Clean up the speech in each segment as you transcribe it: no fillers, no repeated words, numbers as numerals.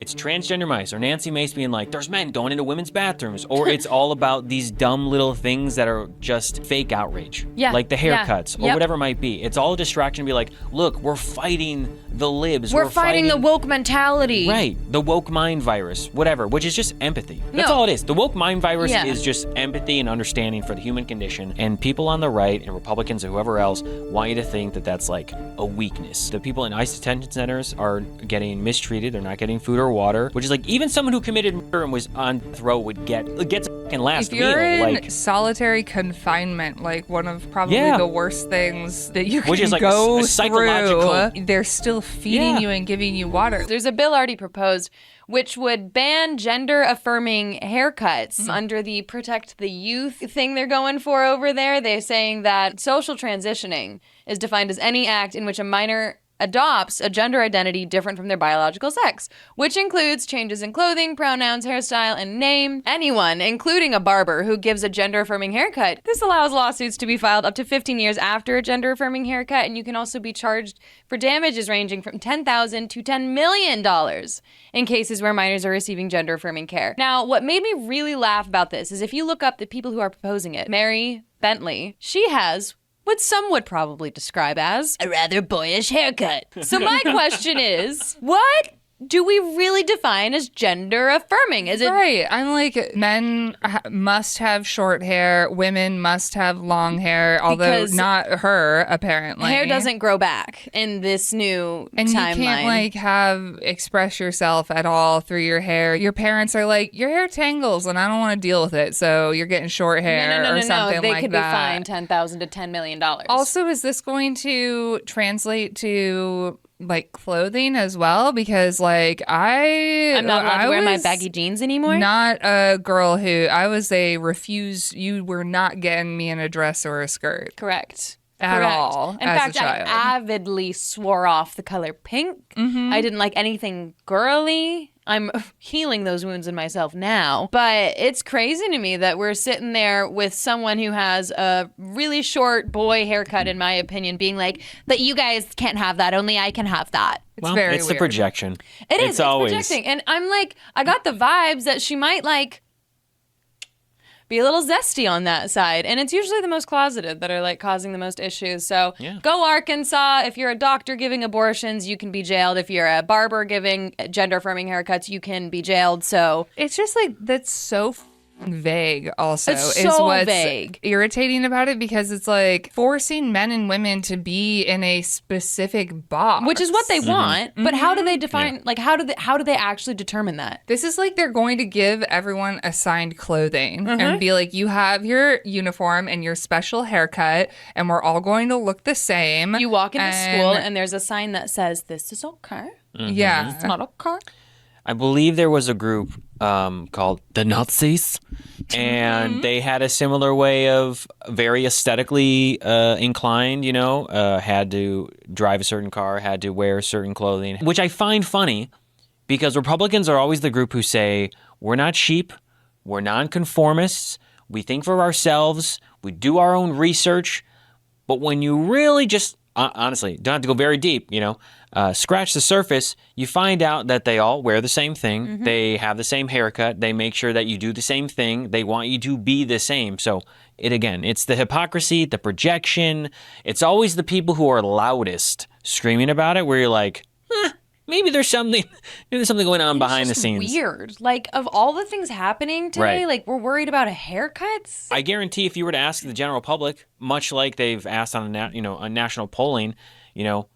It's transgender mice, or Nancy Mace being like, there's men going into women's bathrooms, or it's all about these dumb little things that are just fake outrage. Yeah. Like the haircuts, Yeah. or whatever it might be. It's all a distraction to be like, look, we're fighting the libs. We're fighting the woke mentality. Right. The woke mind virus, whatever, which is just empathy. That's all it is. The woke mind virus is just empathy and understanding for the human condition. And people on the right and Republicans and whoever else want you to think that that's like a weakness. The people in ICE detention centers are getting mistreated. They're not getting food or water, which is like even someone who committed murder and was on death row gets a fucking last meal. If you're in like solitary confinement, like one of probably the worst things that you can which is like go a psychological. through, they're still feeding you and giving you water. There's a bill already proposed which would ban gender-affirming haircuts under the Protect the Youth thing they're going for over there. They're saying that social transitioning is defined as any act in which a minor adopts a gender identity different from their biological sex, which includes changes in clothing, pronouns, hairstyle, and name. Anyone, including a barber who gives a gender-affirming haircut. This allows lawsuits to be filed up to 15 years after a gender-affirming haircut, and you can also be charged for damages ranging from $10,000 to $10 million in cases where minors are receiving gender-affirming care. Now, what made me really laugh about this is if you look up the people who are proposing it, Mary Bentley, she has what some would probably describe as a rather boyish haircut. So my question is, what do we really define as gender affirming? Is it right? I'm like, men must have short hair, women must have long hair, although Because not her, apparently. hair doesn't grow back in this new and timeline. you can't like express yourself at all through your hair. Your parents are like, your hair tangles and I don't want to deal with it, so you're getting short hair or something they like could that. be fined $10,000 to $10 million. Also, is this going to translate to like clothing as well? Because like I'm not allowed to wear my baggy jeans anymore. Not a girl who I was a refuse. You were not getting me in a dress or a skirt. Correct. At Correct. all. In as fact, a child. I avidly swore off the color pink. I didn't like anything girly. I'm healing those wounds in myself now. But it's crazy to me that we're sitting there with someone who has a really short boy haircut, in my opinion, being like, but you guys can't have that. Only I can have that. It's very it's weird. the projection. It's always projecting. And I'm like, I got the vibes that she might like be a little zesty on that side. And it's usually the most closeted that are like causing the most issues. So go Arkansas. If you're a doctor giving abortions, you can be jailed. If you're a barber giving gender affirming haircuts, you can be jailed. So it's just like, that's so vague also it's is so what's vague. Irritating about it, because it's like forcing men and women to be in a specific box, Which is what they want, but how do they define like how do they actually determine that? This is like they're going to give everyone assigned clothing and be like, you have your uniform and your special haircut and we're all going to look the same. You walk into school and there's a sign that says this is okay. Yeah. It's not okay. I believe there was a group called the Nazis, and they had a similar way of very aesthetically inclined, had to drive a certain car, had to wear certain clothing, which I find funny because Republicans are always the group who say, we're not sheep, we're non-conformists, we think for ourselves, we do our own research, but when you really just, honestly, don't have to go very deep, scratch the surface, you find out that they all wear the same thing. They have the same haircut. They make sure that you do the same thing. They want you to be the same. So it's the hypocrisy, the projection. It's always the people who are loudest screaming about it where you're like, maybe there's something going on behind the scenes. Weird. Like, of all the things happening today, like, we're worried about haircuts. I guarantee if you were to ask the general public, much like they've asked on on national polling,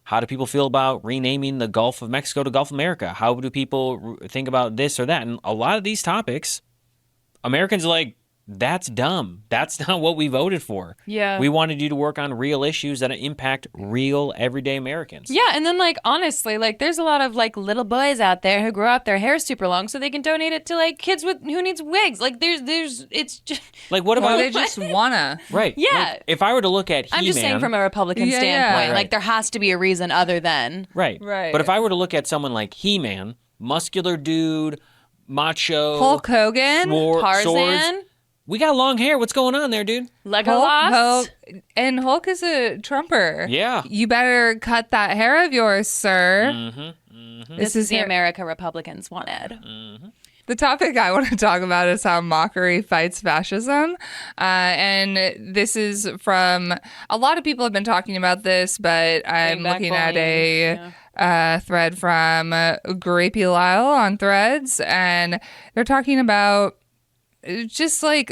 how do people feel about renaming the Gulf of Mexico to Gulf of America? How do people think about this or that? And a lot of these topics, Americans are like, that's dumb. That's not what we voted for. Yeah. We wanted you to work on real issues that impact real everyday Americans. Yeah, and then like honestly, like there's a lot of like little boys out there who grow up their hair super long so they can donate it to like kids who needs wigs. Like there's it's just like what about they just wanna right? Yeah. Like, if I were to look at He-Man, I'm just saying from a Republican standpoint, like there has to be a reason other than right. But if I were to look at someone like He-Man, muscular dude, macho, Hulk Hogan, Tarzan. swords, we got long hair. What's going on there, dude? Legolas. And Hulk is a Trumper. Yeah. You better cut that hair of yours, sir. This is the America Republicans wanted. The topic I want to talk about is how mockery fights fascism. And this is from, a lot of people have been talking about this, but I'm looking at a thread from Grapey Lyle on Threads, and they're talking about just like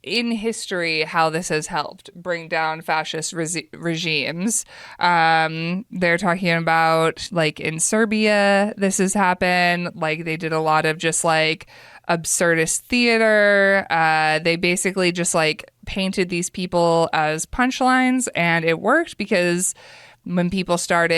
in history how this has helped bring down fascist regimes. They're talking about like in Serbia this has happened, like they did a lot of just like absurdist theater. They basically just like painted these people as punchlines, and it worked because when people start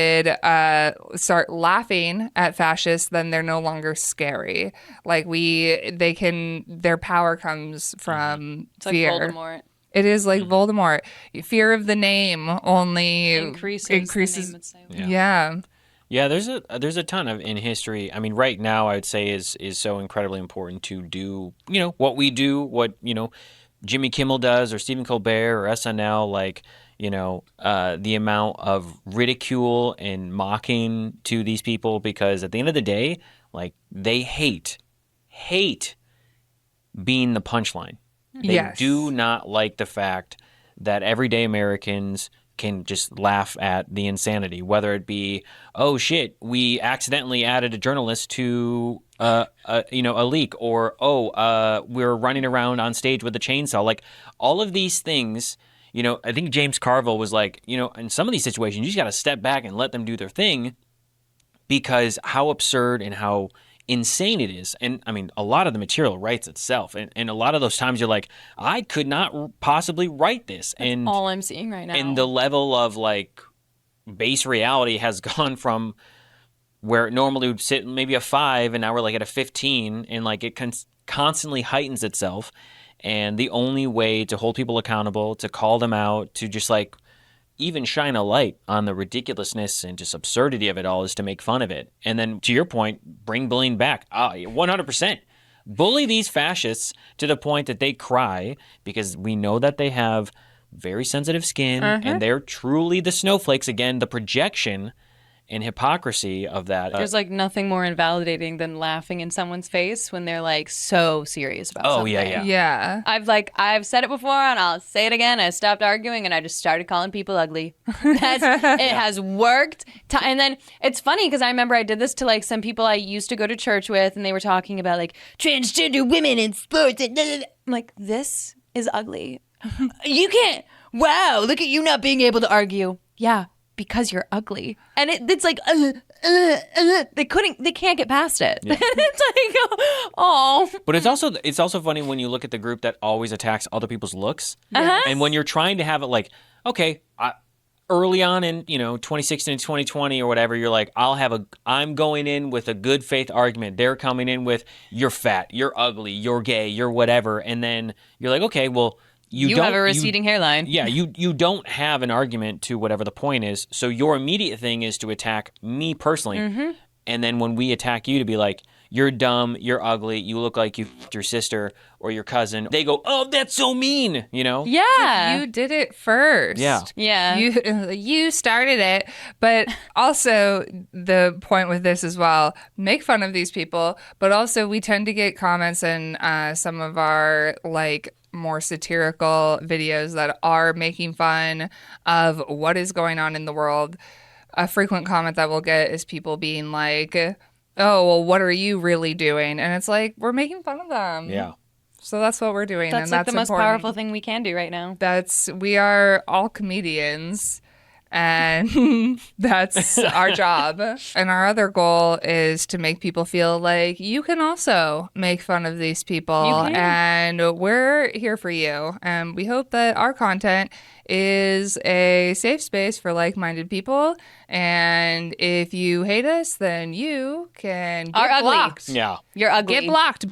laughing at fascists, then they're no longer scary. Like their power comes from fear. Like Voldemort. It is like Voldemort. Fear of the name only increases the name itself. Yeah. Yeah, there's a ton of in history. I mean, right now I would say is so incredibly important to do, what we do, what, Jimmy Kimmel does or Stephen Colbert or SNL, like, the amount of ridicule and mocking to these people, because at the end of the day, like, they hate being the punchline. They do not like the fact that everyday Americans can just laugh at the insanity, whether it be, oh shit, we accidentally added a journalist to a leak, or we're running around on stage with a chainsaw. Like, all of these things. I think James Carville was like, in some of these situations, you just got to step back and let them do their thing, because how absurd and how insane it is. And I mean, a lot of the material writes itself. And a lot of those times you're like, I could not possibly write this. That's all I'm seeing right now. And the level of like base reality has gone from where it normally would sit maybe a 5, and now we're like at a 15, and like it constantly heightens itself. And the only way to hold people accountable, to call them out, to just like even shine a light on the ridiculousness and just absurdity of it all, is to make fun of it. And then, to your point, bring bullying back. 100%. Bully these fascists to the point that they cry, because we know that they have very sensitive skin and they're truly the snowflakes. Again, the projection and hypocrisy of that. There's like nothing more invalidating than laughing in someone's face when they're like so serious about something. Yeah. I've said it before and I'll say it again. I stopped arguing and I just started calling people ugly. It has worked. And then it's funny because I remember I did this to like some people I used to go to church with, and they were talking about like transgender women in sports. And I'm like, this is ugly. You can't. Wow, look at you not being able to argue. Yeah. Because you're ugly. And it's like, they can't get past it. Yeah. It's like, oh. But it's also funny when you look at the group that always attacks other people's looks. And when you're trying to have it like, okay, early on in, 2016 and 2020 or whatever, you're like, I'm going in with a good faith argument. They're coming in with, you're fat, you're ugly, you're gay, you're whatever. And then you're like, okay, well, you don't have a receding hairline. Yeah, you don't have an argument to whatever the point is. So your immediate thing is to attack me personally. And then when we attack you, to be like, you're dumb, you're ugly, you look like you f***ed your sister or your cousin. They go, oh, that's so mean, Yeah. You did it first. Yeah. You started it. But also the point with this as well, make fun of these people, but also we tend to get comments in some of our like more satirical videos that are making fun of what is going on in the world. A frequent comment that we'll get is people being like, oh, well, what are you really doing? And it's like, we're making fun of them. Yeah. So that's what we're doing. That's and like that's the most important. powerful thing we can do right now. We are all comedians. And that's our job. And our other goal is to make people feel like you can also make fun of these people. And we're here for you. And we hope that our content is a safe space for like-minded people. And if you hate us, then you can get blocked. Yeah. You're ugly. Get blocked.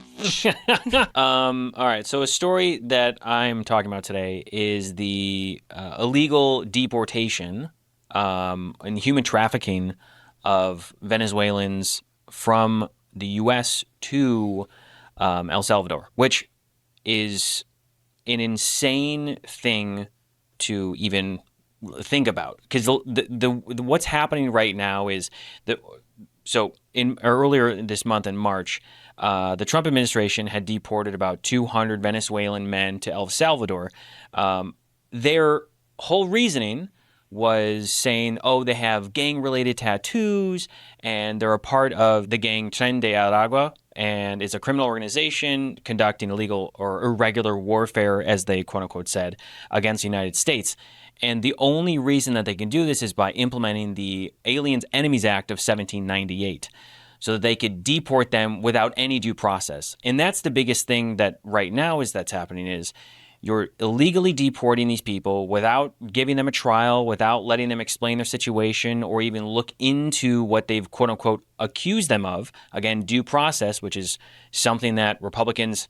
All right. So a story that I'm talking about today is the illegal deportation and human trafficking of Venezuelans from the U.S. to El Salvador, which is an insane thing to even think about, because the what's happening right now is that earlier this month in March, the Trump administration had deported about 200 Venezuelan men to El Salvador. Their whole reasoning was saying, oh, they have gang-related tattoos, and they're a part of the gang Tren de Aragua, and it's a criminal organization conducting illegal or irregular warfare, as they quote-unquote said, against the United States. And the only reason that they can do this is by implementing the Aliens Enemies Act of 1798, so that they could deport them without any due process. And that's the biggest thing that right now that's happening is you're illegally deporting these people without giving them a trial, without letting them explain their situation or even look into what they've quote-unquote accused them of. Again, due process, which is something that Republicans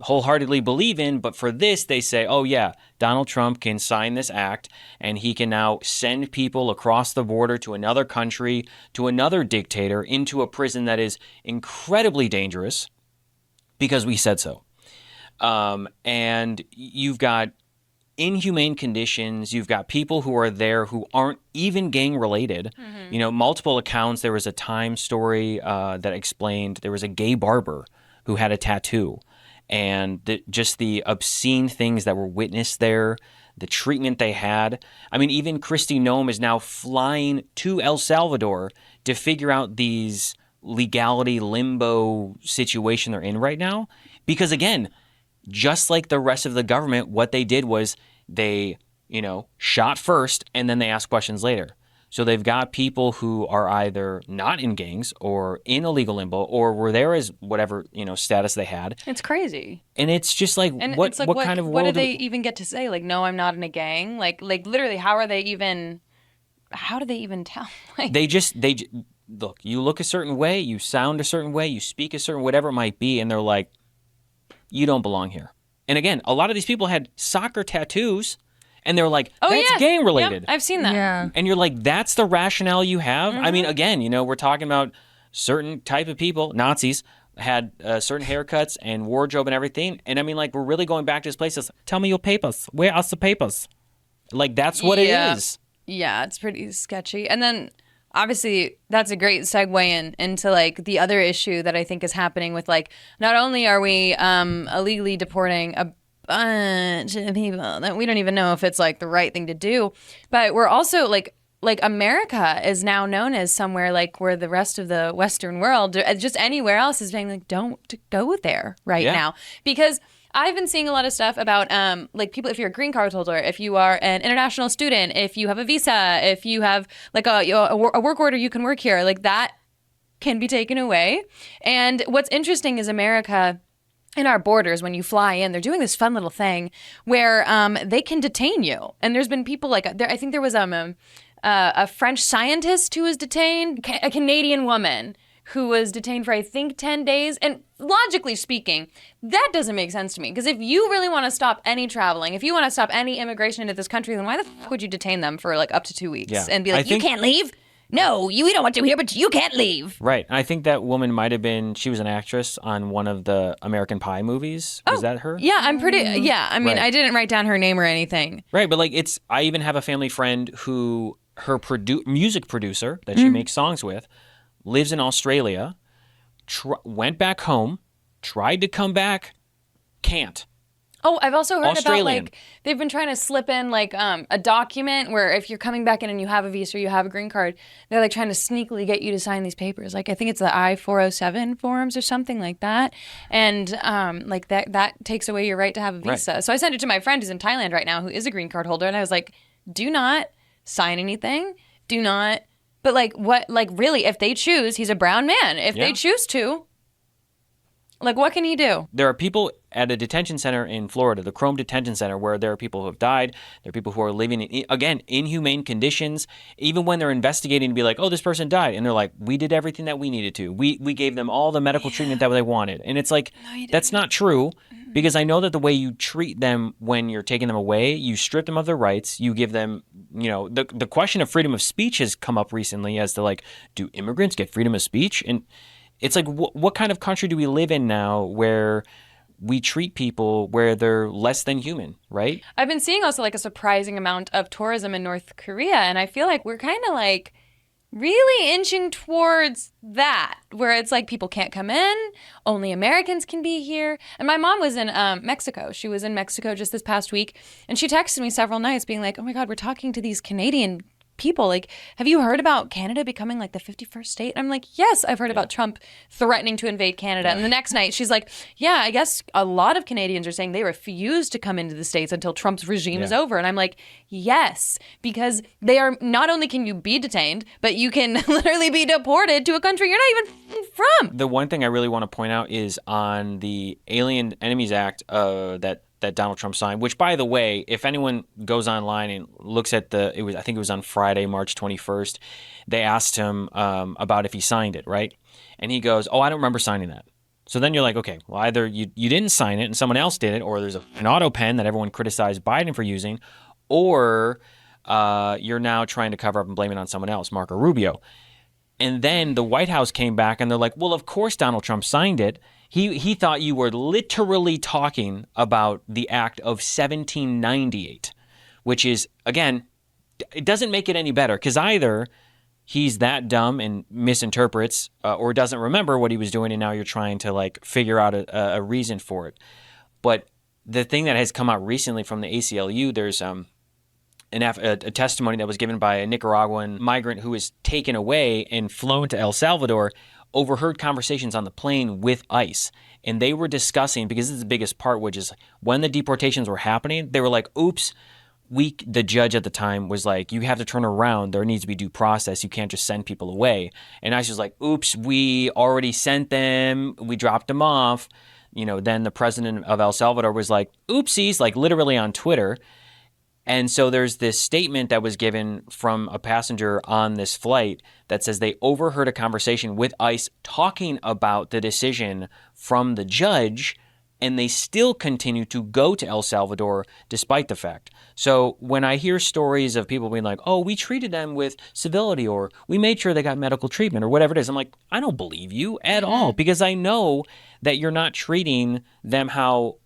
wholeheartedly believe in, but for this they say, oh yeah, Donald Trump can sign this act and he can now send people across the border to another country, to another dictator, into a prison that is incredibly dangerous because we said so. And you've got inhumane conditions. You've got people who are there who aren't even gang related. Mm-hmm. You know, multiple accounts. There was a Time story that explained there was a gay barber who had a tattoo, and just the obscene things that were witnessed there, the treatment they had. I mean, even Kristi Noem is now flying to El Salvador to figure out these legality limbo situation they're in right now. Because again, just like the rest of the government, what they did was they, shot first and then they asked questions later. So they've got people who are either not in gangs or in illegal limbo or were there as whatever, status they had. It's crazy. And it's just like, what kind of world? What do they even get to say? Like, no, I'm not in a gang. Like literally, how do they even tell? Look, you look a certain way, you sound a certain way, you speak a certain, whatever it might be. And they're like, you don't belong here. And again, a lot of these people had soccer tattoos. And they're like, that's gang related. Yep, I've seen that. Yeah. And you're like, that's the rationale you have? Mm-hmm. I mean, again, we're talking about certain type of people, Nazis, had certain haircuts and wardrobe and everything. And I mean, like, we're really going back to this place. Tell me your papers. Where are the papers? Like, that's what it is. Yeah, it's pretty sketchy. And then, obviously, that's a great segue into, like, the other issue that I think is happening with, like, not only are we illegally deporting a bunch of people that we don't even know if it's like the right thing to do, but we're also like America is now known as somewhere like where the rest of the Western world, just anywhere else, is being like, don't go there now, because I've been seeing a lot of stuff about like people, if you're a green card holder, if you are an international student, if you have a visa, if you have like a work order, you can work here, like that can be taken away. And what's interesting is America, in our borders, when you fly in, they're doing this fun little thing where they can detain you. And there's been people like, I think there was a French scientist who was detained, a Canadian woman who was detained for, I think, 10 days. And logically speaking, that doesn't make sense to me. Because if you really want to stop any traveling, if you want to stop any immigration into this country, then why the fuck would you detain them for like up to 2 weeks and be like, you can't leave? No, we don't want you here, but you can't leave. Right. And I think that woman might have been, she was an actress on one of the American Pie movies. Was that her? Yeah, I mean, I didn't write down her name or anything. Right. But like, I even have a family friend who her music producer that she makes songs with lives in Australia, went back home, tried to come back, can't. Oh, I've also heard Australian. about like they've been trying to slip in like a document where if you're coming back in and you have a visa or you have a green card, they're like trying to sneakily get you to sign these papers. Like I think it's the I-407 forms or something like that, and like that takes away your right to have a visa. Right. So I sent it to my friend who's in Thailand right now, who is a green card holder, and I was like, do not sign anything. Do not. But like what? Like really, if they choose, he's a brown man. If they choose to. Like, what can he do? There are people at a detention center in Florida, the Chrome Detention Center, where there are people who have died. There are people who are living in, again, inhumane conditions. Even when they're investigating to be like, oh, this person died. And they're like, we did everything that we needed to. We gave them all the medical treatment that they wanted. And it's like, that's not true. Because I know that the way you treat them when you're taking them away, you strip them of their rights. You give them, the question of freedom of speech has come up recently as to like, do immigrants get freedom of speech? And it's like, what kind of country do we live in now where we treat people where they're less than human, right? I've been seeing also like a surprising amount of tourism in North Korea, and I feel like we're kind of like really inching towards that, where it's like people can't come in, only Americans can be here. And my mom was in Mexico. She was in Mexico just this past week, and she texted me several nights being like, oh my God, we're talking to these Canadian people. Like, have you heard about Canada becoming like the 51st state? I'm like, yes, I've heard about Trump threatening to invade Canada. And the next night she's like, yeah, I guess a lot of Canadians are saying they refuse to come into the States until Trump's regime is over. And I'm like, yes, because they are, not only can you be detained, but you can literally be deported to a country you're not even from. The one thing I really want to point out is on the Alien Enemies Act that Donald Trump signed, which, by the way, if anyone goes online and looks at I think it was on Friday, March 21st, they asked him about if he signed it, right? And he goes, oh, I don't remember signing that. So then you're like, okay, well, either you didn't sign it and someone else did it, or there's an auto pen that everyone criticized Biden for using, or you're now trying to cover up and blame it on someone else, Marco Rubio. And then the White House came back and they're like, well, of course Donald Trump signed it. He thought you were literally talking about the act of 1798, which is, again, it doesn't make it any better because either he's that dumb and misinterprets or doesn't remember what he was doing and now you're trying to like figure out a reason for it. But the thing that has come out recently from the ACLU, there's a testimony that was given by a Nicaraguan migrant who was taken away and flown to El Salvador, overheard conversations on the plane with ICE. And they were discussing, because this is the biggest part, which is when the deportations were happening, they were like, oops, the judge at the time was like, you have to turn around. There needs to be due process. You can't just send people away. And ICE was like, oops, we already sent them. We dropped them off. Then the president of El Salvador was like, oopsies, like literally on Twitter. And so there's this statement that was given from a passenger on this flight that says they overheard a conversation with ICE talking about the decision from the judge, and they still continue to go to El Salvador despite the fact. So when I hear stories of people being like, oh, we treated them with civility, or we made sure they got medical treatment, or whatever it is, I'm like, I don't believe you at all, because I know that you're not treating them how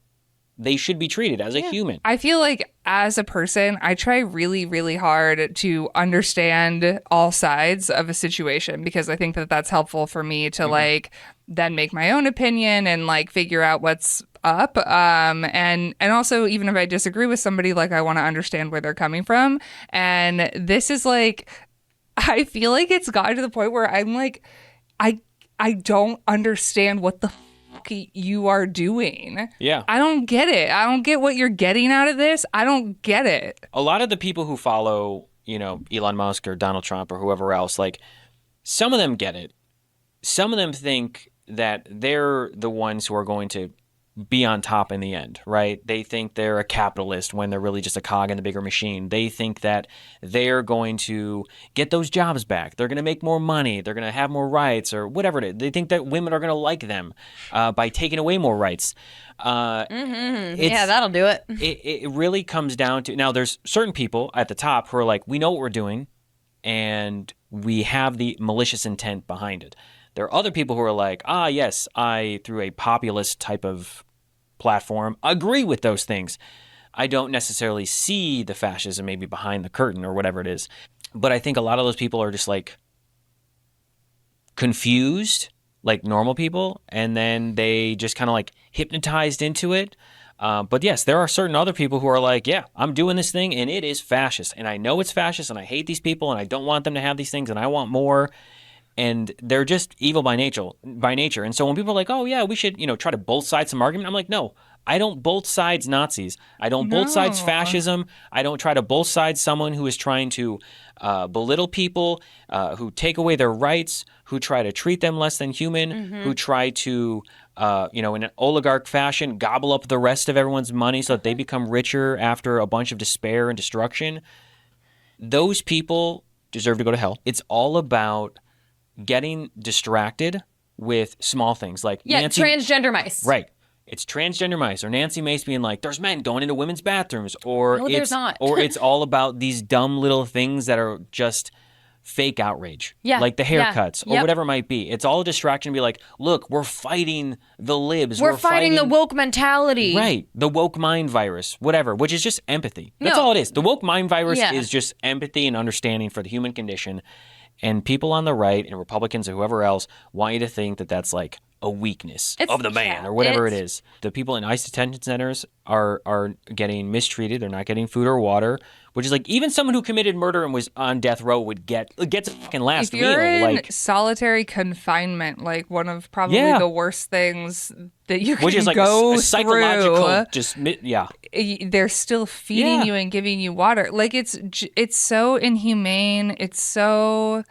they should be treated as a human. I feel like as a person, I try really, really hard to understand all sides of a situation because I think that that's helpful for me to like then make my own opinion and like figure out what's up. And also, even if I disagree with somebody, like I want to understand where they're coming from. And this is like, I feel like it's gotten to the point where I'm like, I don't understand what the you are doing. Yeah. I don't get it. I don't get what you're getting out of this. I don't get it. A lot of the people who follow, Elon Musk or Donald Trump or whoever else, like some of them get it. Some of them think that they're the ones who are going to be on top in the end, right? They think they're a capitalist when they're really just a cog in the bigger machine. They think that they're going to get those jobs back. They're going to make more money. They're going to have more rights or whatever it is. They think that women are going to like them by taking away more rights. Yeah, that'll do it. It really comes down to, now there's certain people at the top who are like, we know what we're doing and we have the malicious intent behind it. There are other people who are like, yes, I, through a populist type of platform, agree with those things. I don't necessarily see the fascism maybe behind the curtain or whatever it is. But I think a lot of those people are just like confused, like normal people, and then they just kind of like hypnotized into it. But yes, there are certain other people who are like, yeah, I'm doing this thing and it is fascist. And I know it's fascist and I hate these people and I don't want them to have these things and I want more. And they're just evil by nature. And so when people are like, oh, yeah, we should, try to both sides some argument, I'm like, no, I don't both sides Nazis. I don't both sides fascism. I don't try to both sides someone who is trying to belittle people, who take away their rights, who try to treat them less than human, who try to, in an oligarch fashion, gobble up the rest of everyone's money so that they become richer after a bunch of despair and destruction. Those people deserve to go to hell. It's all about getting distracted with small things like Nancy, transgender mice. Right. It's transgender mice, or Nancy Mace being like, there's men going into women's bathrooms, or no, there's not. Or it's all about these dumb little things that are just fake outrage. Yeah. Like the haircuts or Yep. whatever it might be. It's all a distraction to be like, look, we're fighting the libs. We're fighting the woke mentality. Right. The woke mind virus, whatever, which is just empathy. That's all it is. The woke mind virus is just empathy and understanding for the human condition. And people on the right and Republicans or whoever else want you to think that that's like a weakness of the man or whatever it is. The people in ICE detention centers are getting mistreated. They're not getting food or water, which is like even someone who committed murder and was on death row would gets a fucking last if you're meal. in Like solitary confinement, like one of probably the worst things that you can which is like go a psychological through, they're still feeding you and giving you water. Like it's so inhumane. It's so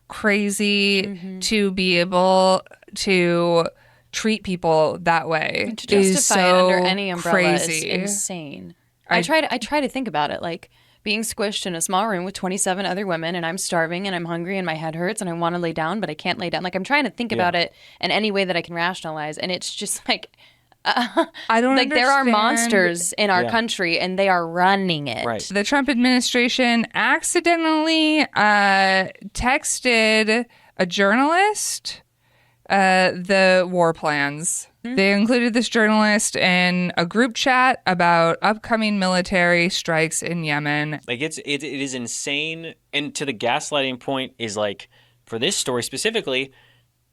crazy to be able to treat people that way. To justify it under any umbrella crazy. is insane. I try to think about it like being squished in a small room with 27 other women and I'm starving and I'm hungry and my head hurts and I want to lay down but I can't lay down. Like I'm trying to think about it in any way that I can rationalize, and it's just like I don't like understand. there are monsters in our country and they are running it. Right. The Trump administration accidentally texted a journalist the war plans. They included this journalist in a group chat about upcoming military strikes in Yemen. Like it is insane. And to the gaslighting point is like for this story specifically,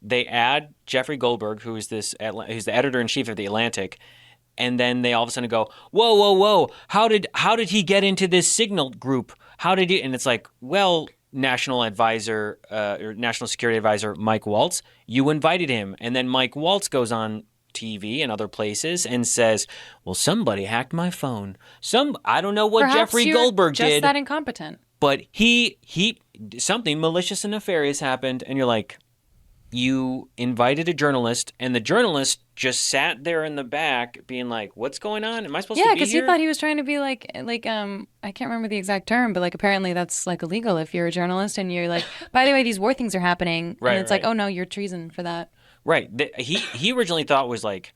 they add Jeffrey Goldberg, who's the editor-in-chief of The Atlantic, and then they all of a sudden go, whoa, how did he get into this Signal group? How did he? And it's like, well, National Security Advisor Mike Waltz, you invited him, and then Mike Waltz goes on TV and other places and says, well, somebody hacked my phone. I don't know what Perhaps Jeffrey you're Goldberg just did, that incompetent. but he something malicious and nefarious happened, and you're like, you invited a journalist, and the journalist just sat there in the back being like, what's going on? Am I supposed to be here? Yeah, because he thought he was trying to be like I can't remember the exact term, but like apparently that's like illegal if you're a journalist and you're like, by the way, these war things are happening. Right, and it's like, oh no, you're treason for that. Right. He originally thought was like,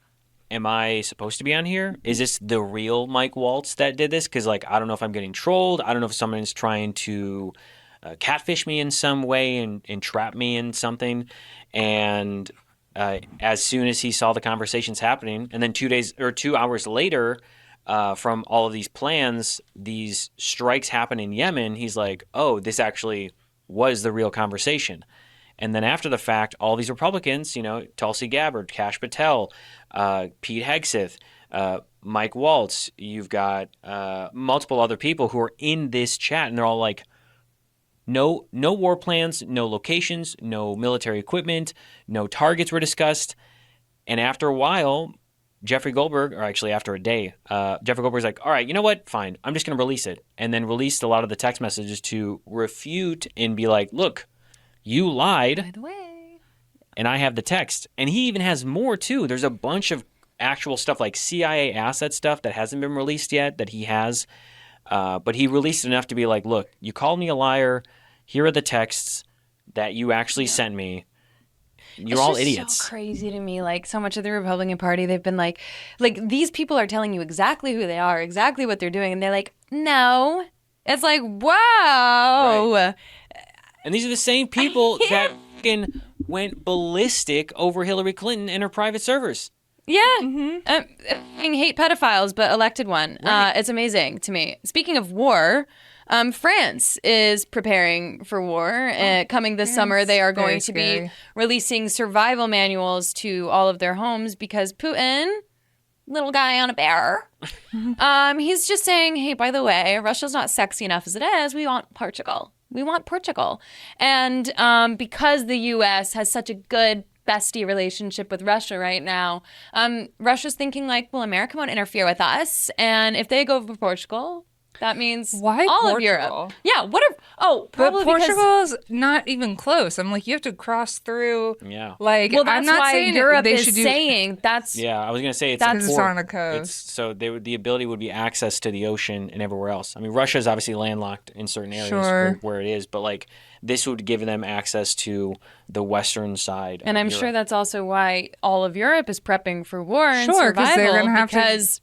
am I supposed to be on here? Is this the real Mike Waltz that did this? Because like, I don't know if I'm getting trolled. I don't know if someone's trying to catfish me in some way and trap me in something. And as soon as he saw the conversations happening, and then 2 hours later, from all of these plans, these strikes happen in Yemen, he's like, oh, this actually was the real conversation. And then after the fact, all these Republicans, Tulsi Gabbard, Kash Patel, Pete Hegseth, Mike Waltz, you've got multiple other people who are in this chat, and they're all like, no war plans, no locations, no military equipment, no targets were discussed. And after a while, Jeffrey Goldberg, or actually after a day, Jeffrey Goldberg's like, all right, you know what? Fine. I'm just going to release it. And then released a lot of the text messages to refute and be like, look, you lied. By the way. And I have the text. And he even has more, too. There's a bunch of actual stuff like CIA asset stuff that hasn't been released yet that he has. But he released enough to be like, look, you called me a liar. Here are the texts that you actually sent me. You're all idiots. It's so crazy to me. Like so much of the Republican Party, they've been like these people are telling you exactly who they are, exactly what they're doing. And they're like, no. It's like, wow. Right. And these are the same people that fucking went ballistic over Hillary Clinton and her private servers. Yeah. I hate pedophiles, but elected one. Right. It's amazing to me. Speaking of war, France is preparing for war. Coming this summer, they are going to be releasing survival manuals to all of their homes because Putin, little guy on a bear, he's just saying, hey, by the way, Russia's not sexy enough as it is. We want Portugal. We want Portugal. And because the U.S. has such a good bestie relationship with Russia right now, Russia's thinking like, well, America won't interfere with us. And if they go for Portugal, that means why all Portugal? of Europe. Yeah, what if? Oh, probably but because Portugal's not even close. I'm like, you have to cross through. Yeah. Like, well, that's I'm not why saying Europe they is should do. saying that's. Yeah, I was gonna say it's Because it's port. on a coast. So the ability would be access to the ocean and everywhere else. I mean, Russia is obviously landlocked in certain areas where it is, but like this would give them access to the western side. And I'm sure that's also why all of Europe is prepping for war and Sure, 'cause survival. they're gonna have to- because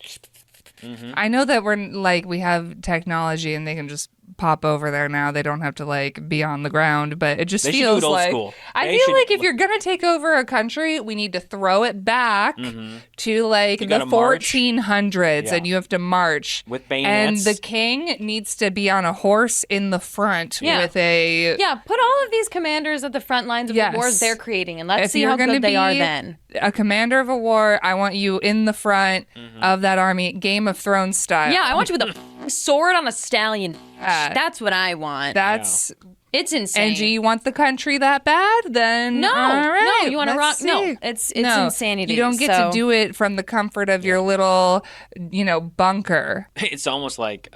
I know that we have technology and they can just pop over there now. They don't have to like be on the ground, but it just They should feels do it old like school. I They feel should- like if you're gonna take over a country, we need to throw it back to like You the gotta march. 1400s, Yeah. and you have to march With and bayonets. the king needs to be on a horse in the front Yeah. with a. Yeah, put all of these commanders at the front lines of Yes. the wars they're creating, and let's If see you're how gonna good they are be then. a commander of a war, I want you in the front of that army, Game of Thrones style. Yeah, I want you with a sword on a stallion. Yeah. That's what I want. That's It's insane. And do you want the country that bad? Then No, all right, no, you want to rock? let's No, see. it's No, insanity. You don't get so. to do it from the comfort of your little, bunker. It's almost like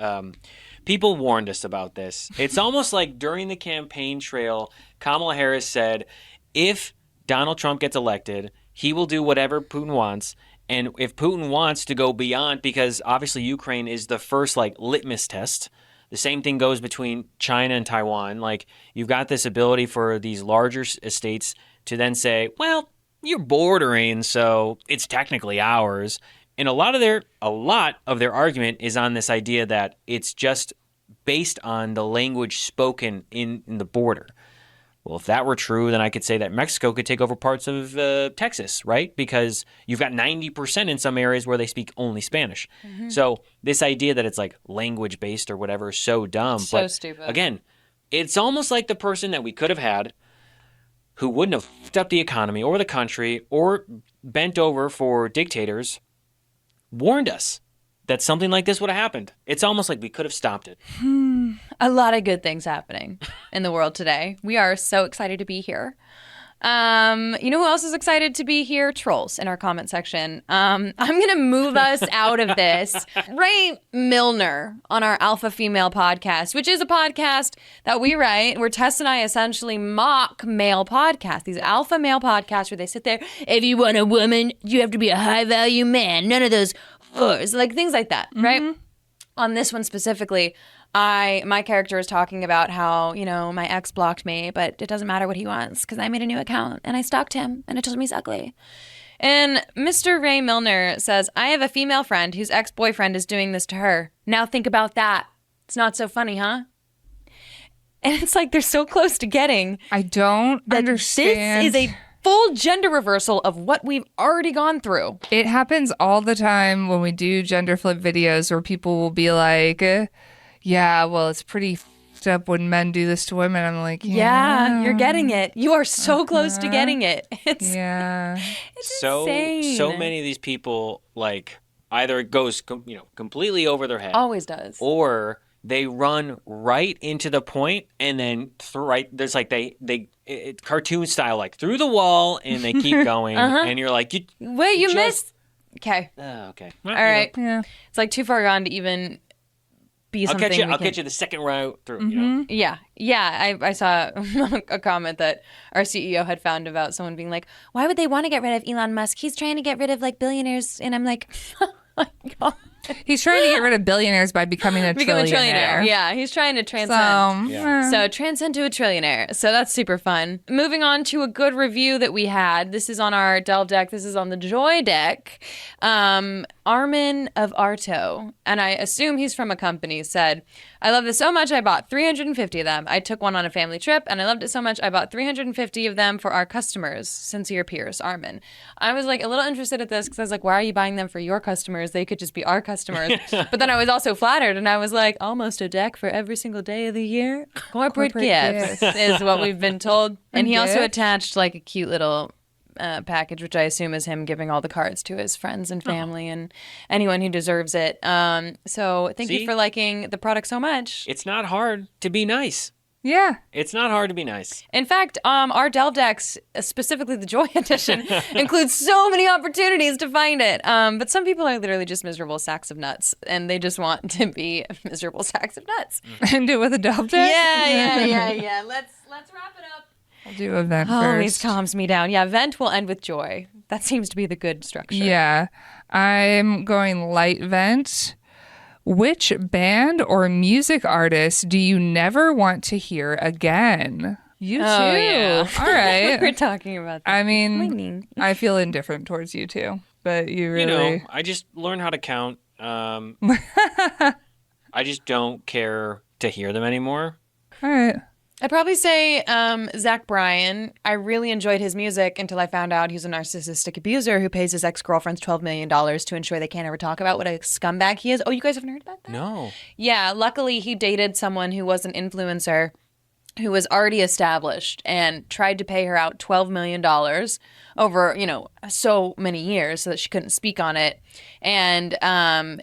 people warned us about this. It's almost like during the campaign trail, Kamala Harris said, if Donald Trump gets elected, he will do whatever Putin wants. And if Putin wants to go beyond, because obviously Ukraine is the first like litmus test. The same thing goes between China and Taiwan. Like, you've got this ability for these larger states to then say, well, you're bordering, so it's technically ours. And a lot of their argument is on this idea that it's just based on the language spoken in the border. Well, if that were true, then I could say that Mexico could take over parts of Texas, right? Because you've got 90% in some areas where they speak only Spanish. So this idea that it's like language-based or whatever is so dumb. So but stupid. Again, it's almost like the person that we could have had who wouldn't have fucked up the economy or the country or bent over for dictators warned us that something like this would have happened. It's almost like we could have stopped it. A lot of good things happening in the world today. We are so excited to be here. You know who else is excited to be here? Trolls in our comment section. I'm going to move us out of this. Ray Milner on our Alpha Female podcast, which is a podcast that we write, where Tess and I essentially mock male podcasts, these alpha male podcasts where they sit there, if you want a woman, you have to be a high value man. None of those whores, like things like that, right? On this one specifically, my character is talking about how, my ex blocked me, but it doesn't matter what he wants because I made a new account and I stalked him and it told me he's ugly. And Mr. Ray Milner says, I have a female friend whose ex-boyfriend is doing this to her. Now think about that. It's not so funny, huh? And it's like they're so close to getting I don't that understand. this is a full gender reversal of what we've already gone through. It happens all the time when we do gender flip videos where people will be like, yeah, well, it's pretty f***ed up when men do this to women. I'm like, Yeah, you're getting it. You are so close to getting it. It's Yeah. So insane. many of these people, like, either it goes completely over their head, Always does. or they run right into the point and then there's like it cartoon style, like through the wall, and they keep going, and you're like, Wait, you just- missed. Okay. okay, All right. Yeah. It's like too far gone to even be I'll something. catch you. we I'll can- catch you the second route through. You know? Yeah. Yeah. I saw a comment that our CEO had found about someone being like, why would they want to get rid of Elon Musk? He's trying to get rid of like billionaires. And I'm like, oh my God. He's trying to get rid of billionaires by becoming a Become a trillionaire. trillionaire. Yeah. He's trying to transcend. Yeah. So transcend to a trillionaire. So that's super fun. Moving on to a good review that we had. This is on our Delve deck. This is on the Joy deck. Armin of Arto, and I assume he's from a company, said, I love this so much I bought 350 of them. I took one on a family trip and I loved it so much I bought 350 of them for our customers. Sincere Pierce, Armin. I was like a little interested at this because I was like, why are you buying them for your customers? They could just be our customers. But then I was also flattered and I was like, almost a deck for every single day of the year. Corporate gifts is what we've been told. And he also attached like a cute little package, which I assume is him giving all the cards to his friends and family and anyone who deserves it. So thank you See? for liking the product so much. It's not hard to be nice. Yeah. It's not hard to be nice. In fact, our Delve decks, specifically the Joy Edition, includes so many opportunities to find it. But some people are literally just miserable sacks of nuts, and they just want to be miserable sacks of nuts. And do it with a Delve deck? Yeah. Let's wrap it up. I'll do event Always first. calms me down. Yeah, vent will end with joy. That seems to be the good structure. Yeah. I'm going light vent. Which band or music artist do you never want to hear again? You too. Oh, yeah. All right. We're talking about that. I mean, I feel indifferent towards you too, but you really. I just learned how to count. I just don't care to hear them anymore. All right. I'd probably say Zach Bryan. I really enjoyed his music until I found out he's a narcissistic abuser who pays his ex-girlfriends $12 million to ensure they can't ever talk about what a scumbag he is. Oh, you guys haven't heard about that? No. Yeah, luckily he dated someone who was an influencer who was already established and tried to pay her out $12 million over, so many years so that she couldn't speak on it. And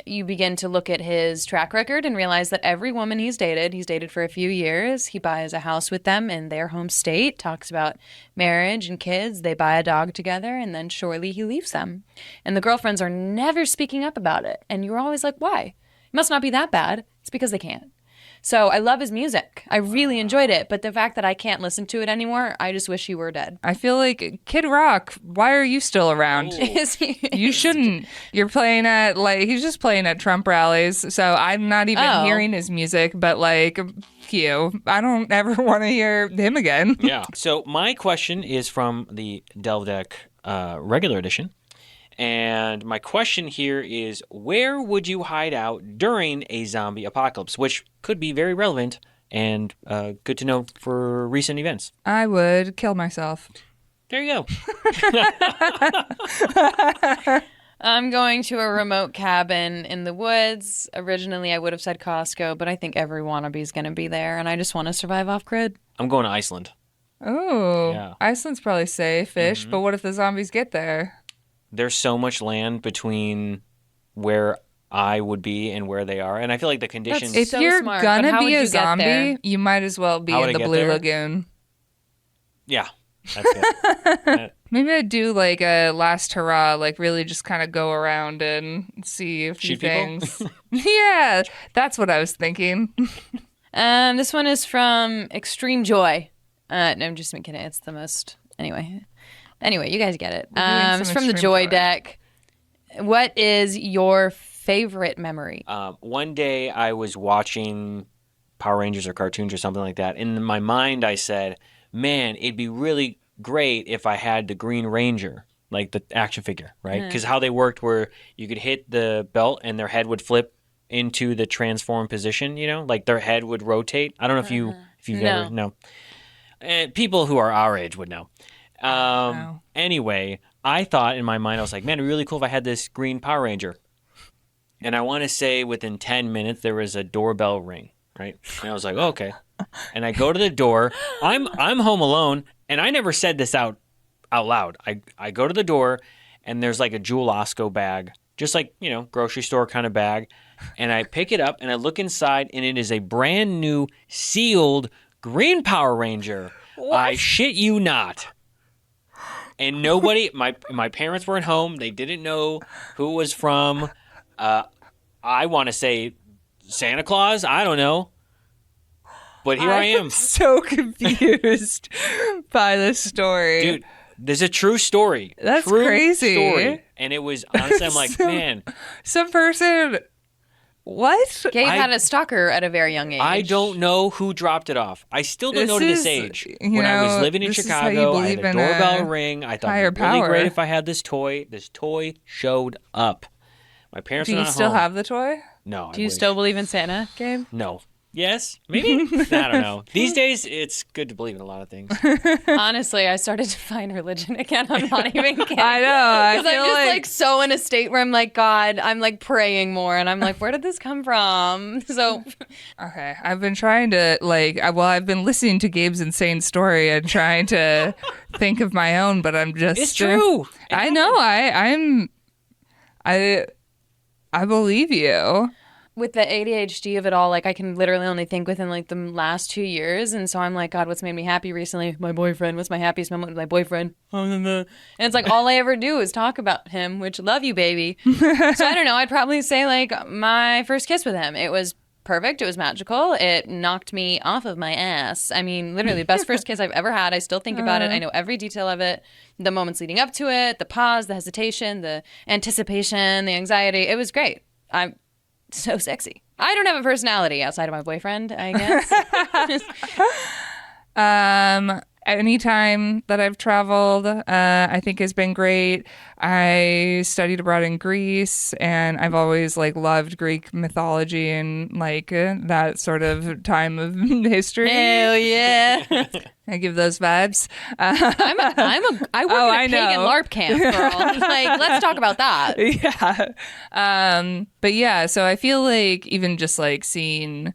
you begin to look at his track record and realize that every woman he's dated for a few years. He buys a house with them in their home state, talks about marriage and kids. They buy a dog together, and then surely he leaves them. And the girlfriends are never speaking up about it. And you're always like, why? It must not be that bad. It's because they can't. So I love his music. I really enjoyed it. But the fact that I can't listen to it anymore, I just wish he were dead. I feel like Kid Rock, why are you still around? Is he? You shouldn't. You're playing at, he's just playing at Trump rallies. So I'm not even hearing his music, but I don't ever want to hear him again. Yeah. So my question is from the Delve Deck regular edition. And my question here is, where would you hide out during a zombie apocalypse? Which could be very relevant and good to know for recent events. I would kill myself. There you go. I'm going to a remote cabin in the woods. Originally, I would have said Costco, but I think every wannabe's going to be there, and I just want to survive off-grid. I'm going to Iceland. Oh, yeah. Iceland's probably safe-ish, but what if the zombies get there? There's so much land between where I would be and where they are. And I feel like the conditions... If so you're smart, gonna but be a get there? zombie, you might as well be How would in I the get Blue there? Lagoon. Yeah, that's good. Maybe I'd do a last hurrah, really just kind of go around and see a few Shoot people? things. Yeah, that's what I was thinking. This one is from Extreme Joy. No, I'm just kidding. It's the most... Anyway, you guys get it. It's from the Joy Deck. What is your favorite memory? One day I was watching Power Rangers or cartoons or something like that. And in my mind I said, man, it'd be really great if I had the Green Ranger, like the action figure, right? Because how they worked were you could hit the belt and their head would flip into the transform position, like their head would rotate. I don't know if you've ever... No. People who are our age would know. Wow. Anyway, I thought in my mind, I was like, man, it'd be really cool if I had this green Power Ranger. And I want to say within 10 minutes, there was a doorbell ring, right? And I was like, oh, okay. And I go to the door. I'm home alone, and I never said this out loud. I go to the door, and there's a Jewel Osco bag, just grocery store kind of bag. And I pick it up, and I look inside, and it is a brand new sealed green Power Ranger. What? I shit you not. And nobody, my parents weren't home. They didn't know who it was from. I want to say Santa Claus. I don't know. But here I am. I'm so confused by this story. Dude, there's a true story. That's true crazy. Story. And it was, honestly, I'm like, man. Some person... What? Gabe had a stalker at a very young age. I don't know who dropped it off. I still don't know to this age. When I was living in Chicago, I had a doorbell ring. I thought it'd be really great if I had this toy. This toy showed up. My parents were not home. Do you still have the toy? No. Do you still believe in Santa, Gabe? No. Yes? Maybe? I don't know. These days, it's good to believe in a lot of things. Honestly, I started to find religion again. I'm not even kidding. I know. Because I'm just so in a state where I'm like, God, I'm praying more. And I'm like, where did this come from? So. Okay. I've been trying to I've been listening to Gabe's insane story and trying to think of my own, but I'm just. It's true. I know. I believe you. With the ADHD of it all, I can literally only think within the last 2 years. And so I'm like, God, what's made me happy recently? My boyfriend. What's my happiest moment with my boyfriend? And it's all I ever do is talk about him, which love you, baby. So I don't know. I'd probably say my first kiss with him. It was perfect. It was magical. It knocked me off of my ass. I mean, literally the best first kiss I've ever had. I still think about it. I know every detail of it. The moments leading up to it, the pause, the hesitation, the anticipation, the anxiety. It was great. I'm so sexy. I don't have a personality outside of my boyfriend, I guess. any time that I've traveled, I think has been great. I studied abroad in Greece, and I've always like loved Greek mythology and like that sort of time of history. Hell yeah. I give those vibes. I work at a pagan LARP camp, girl. Like, let's talk about that. Yeah. But yeah, so I feel like even just like seeing,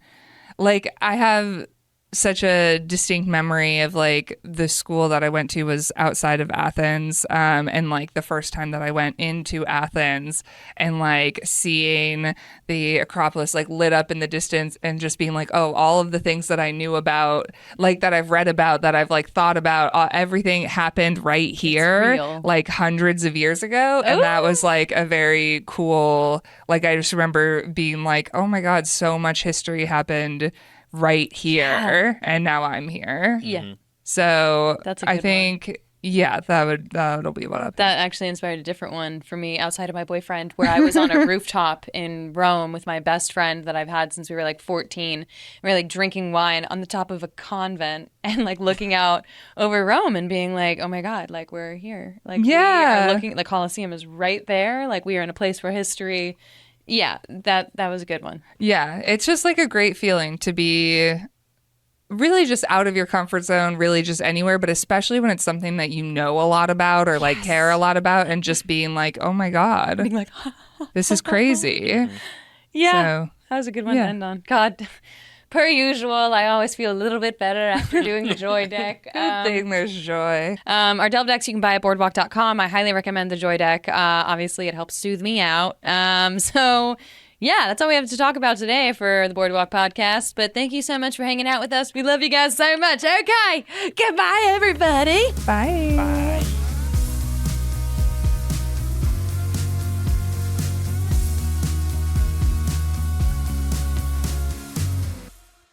like, I have such a distinct memory of like the school that I went to was outside of Athens, and like the first time that I went into Athens and like seeing the Acropolis like lit up in the distance and just being like, oh, all of the things that I knew about, like that I've read about, that I've like thought about, everything happened right here like hundreds of years ago. And that was like a very cool, like I just remember being like, oh my God, so much history happened right here, and now I'm here. Yeah. So that's a good I think one. Yeah, that'll be what up. That actually inspired a different one for me outside of my boyfriend, where I was on a rooftop in Rome with my best friend that I've had since we were like 14. We were like drinking wine on the top of a convent and like looking out over Rome and being like, oh my God, like we're here. Like we are looking, the Colosseum is right there. Like we are in a place where history. Yeah, that was a good one. Yeah, it's just like a great feeling to be really just out of your comfort zone, really just anywhere, but especially when it's something that you know a lot about or like care a lot about, and just being like, oh my God, being like, this is crazy. Yeah, so, that was a good one to end on. God. Per usual, I always feel a little bit better after doing the Joy Deck. Good thing there's joy. Our Delve decks you can buy at boardwalk.com. I highly recommend the Joy Deck. Obviously, it helps soothe me out. So, yeah, that's all we have to talk about today for the Boardwalk Podcast. But thank you so much for hanging out with us. We love you guys so much. Okay, goodbye, everybody. Bye.